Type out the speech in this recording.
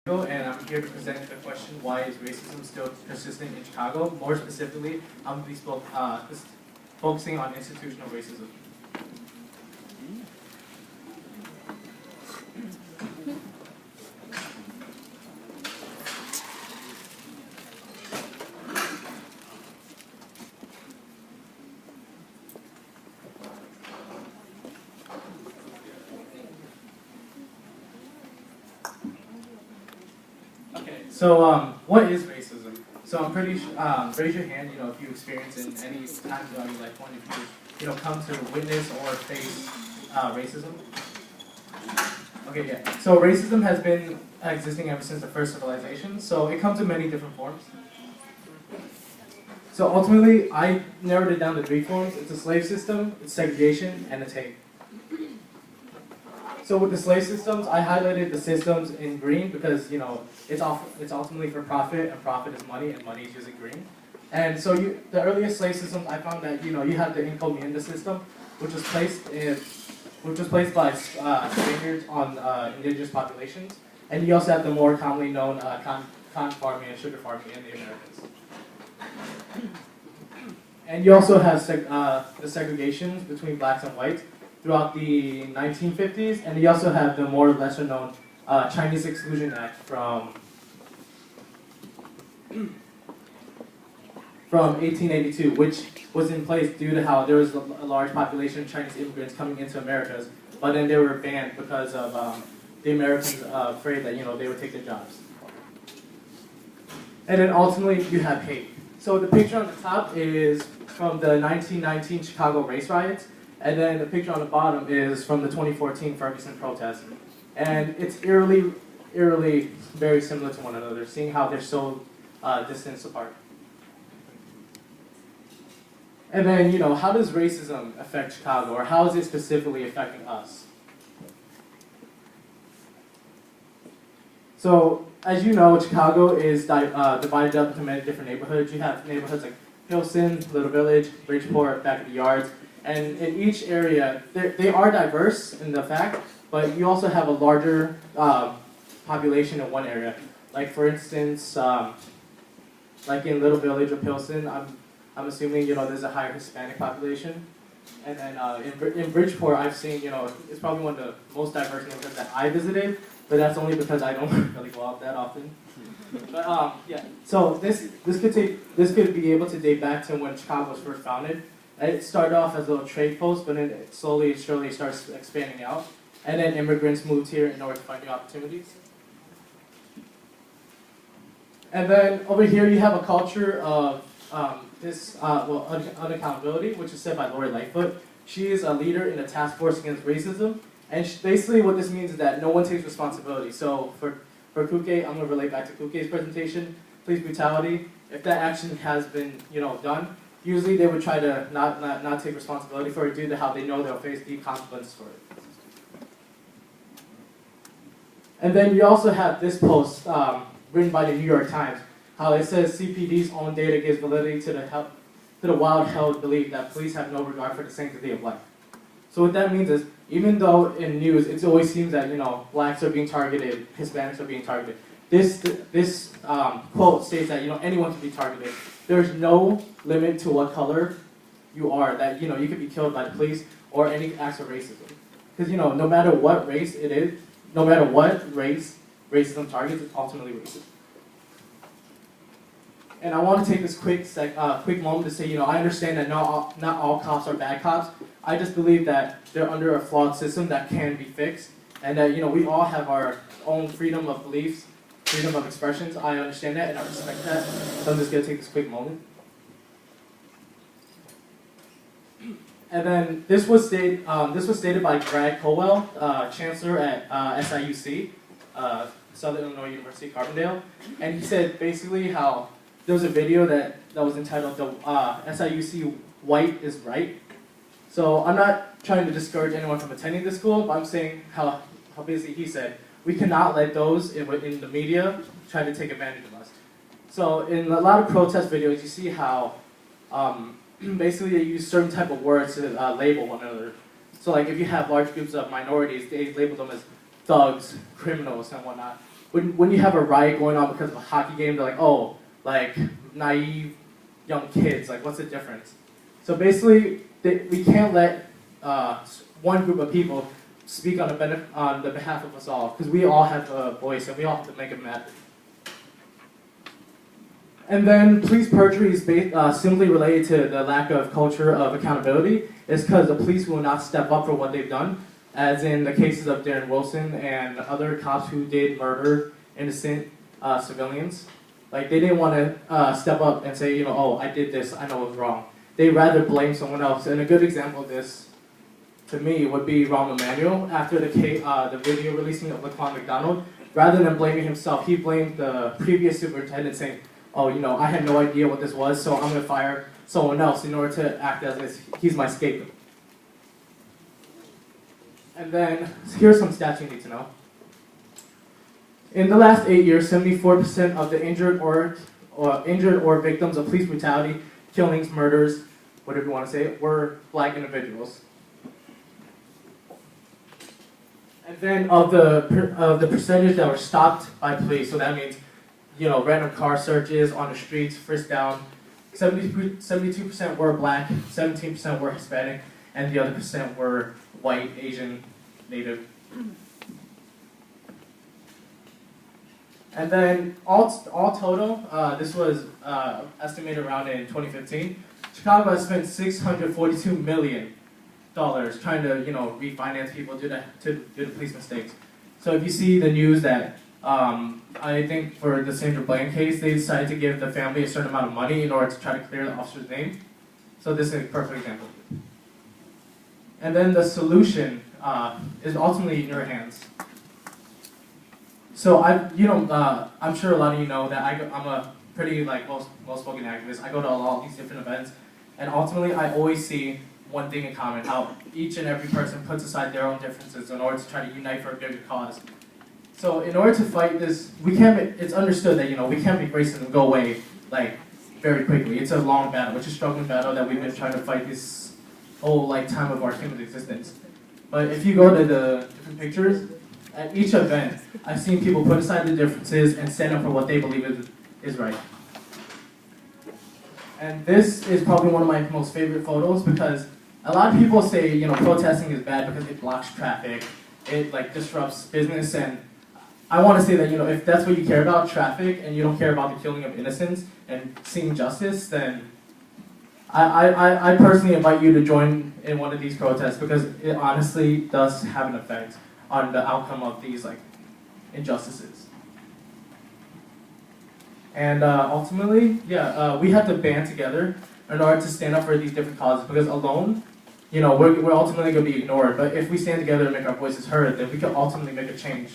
And I'm here to present the question, why is racism still persistent in Chicago? More specifically, I'm going to be focusing on institutional racism. So, what is racism? So I'm pretty raise your hand, if you experience in any time throughout your life, if you come to witness or face racism. Okay, yeah. So racism has been existing ever since the first civilization. So it comes in many different forms. So ultimately, I narrowed it down to 3 forms. It's a slave system, it's segregation, and it's hate. So with the slave systems, I highlighted the systems in green because it's ultimately for profit, and profit is money, and money is usually green. And so the earliest slave systems, I found that you have the encomienda system, which was placed by Spaniards on indigenous populations, and you also have the more commonly known cotton farming and sugar farming in the Americas. And you also have the segregations between blacks and whites throughout the 1950s, and you also have the more lesser known Chinese Exclusion Act from 1882, which was in place due to how there was a large population of Chinese immigrants coming into Americas, but then they were banned because of the Americans afraid that they would take their jobs. And then ultimately you have hate. So the picture on the top is from the 1919 Chicago race riots. And then the picture on the bottom is from the 2014 Ferguson protest. And it's eerily very similar to one another, seeing how they're so distanced apart. And then, how does racism affect Chicago, or how is it specifically affecting us? So, as you know, Chicago is divided up into many different neighborhoods. You have neighborhoods like Pilsen, Little Village, Bridgeport, Back of the Yards. And in each area, they are diverse in the fact, but you also have a larger population in one area. Like for instance, like in Little Village or Pilsen, I'm assuming there's a higher Hispanic population. And then in Bridgeport, I've seen it's probably one of the most diverse neighborhoods that I visited, but that's only because I don't really go out that often. But yeah, so this could be able to date back to when Chicago was first founded. It started off as a little trade post, but then it slowly and surely starts expanding out. And then immigrants moved here in order to find new opportunities. And then over here you have a culture of unaccountability, which is said by Lori Lightfoot. She is a leader in a task force against racism. And basically what this means is that no one takes responsibility. So for Kuke, I'm going to relate back to Kuke's presentation, police brutality. If that action has been done, usually they would try to not take responsibility for it due to how they know they'll face deep consequences for it. And then you also have this post written by the New York Times, how it says CPD's own data gives validity to the wild-held belief that police have no regard for the sanctity of life. So what that means is, even though in news it always seems that blacks are being targeted, Hispanics are being targeted, this quote states that anyone can be targeted. There's no limit to what color you are, that you could be killed by the police or any acts of racism. Because no matter what race it is, no matter what race racism targets, it's ultimately racist. And I want to take this quick moment to say, I understand that not all cops are bad cops. I just believe that they're under a flawed system that can be fixed, and that we all have our own freedom of beliefs, freedom of expressions. I understand that and I respect that. So I'm just going to take this quick moment. And then this was stated by Brad Colwell, Chancellor at SIUC, Southern Illinois University, Carbondale. And he said basically how there was a video that was entitled SIUC White is Right. So I'm not trying to discourage anyone from attending this school, but I'm saying how basically he said, we cannot let those in the media try to take advantage of us. So in a lot of protest videos, you see how basically they use certain type of words to label one another. So like if you have large groups of minorities, they label them as thugs, criminals, and whatnot. when you have a riot going on because of a hockey game, they're like, oh, like naive young kids, like what's the difference? So basically, we can't let one group of people speak on the behalf of us all, because we all have a voice and we all have to make it matter. And then police perjury is simply related to the lack of culture of accountability. It's because the police will not step up for what they've done, as in the cases of Darren Wilson and other cops who did murder innocent civilians. Like, they didn't want to step up and say, oh, I did this, I know it was wrong. They rather blame someone else. And a good example of this, to me, would be Rahm Emanuel. After the video releasing of Laquan McDonald, rather than blaming himself, he blamed the previous superintendent, saying, oh, I had no idea what this was, so I'm going to fire someone else in order to act as he's my scapegoat. And then, here's some stats you need to know. In the last 8 years, 74% of the injured or victims of police brutality, killings, murders, whatever you want to say, were black individuals. And then of the percentage that were stopped by police, so that means, random car searches on the streets, frisk down, 72% were black, 17% were Hispanic, and the other percent were white, Asian, Native. And then all total, this was estimated around in 2015. Chicago has spent $642 million trying to refinance people due to police mistakes. So if you see the news that I think for the Sandra Bland case, they decided to give the family a certain amount of money in order to try to clear the officer's name. So this is a perfect example. And then the solution is ultimately in your hands. So I'm sure a lot of you know that I'm a pretty well-spoken activist. I go to all these different events, and ultimately I always see one thing in common: how each and every person puts aside their own differences in order to try to unite for a bigger cause. So in order to fight this, it's understood that we can't make racism go away very quickly. It's a long battle. It's a struggling battle that we've been trying to fight this whole time of our human existence. But if you go to the different pictures, at each event, I've seen people put aside the differences and stand up for what they believe is right. And this is probably one of my most favorite photos, because a lot of people say protesting is bad because it blocks traffic, it disrupts business, and I want to say that if that's what you care about, traffic, and you don't care about the killing of innocents and seeing justice, then I personally invite you to join in one of these protests, because it honestly does have an effect on the outcome of these injustices. And ultimately, we have to band together in order to stand up for these different causes, because alone, we're ultimately going to be ignored. But if we stand together and make our voices heard, then we can ultimately make a change.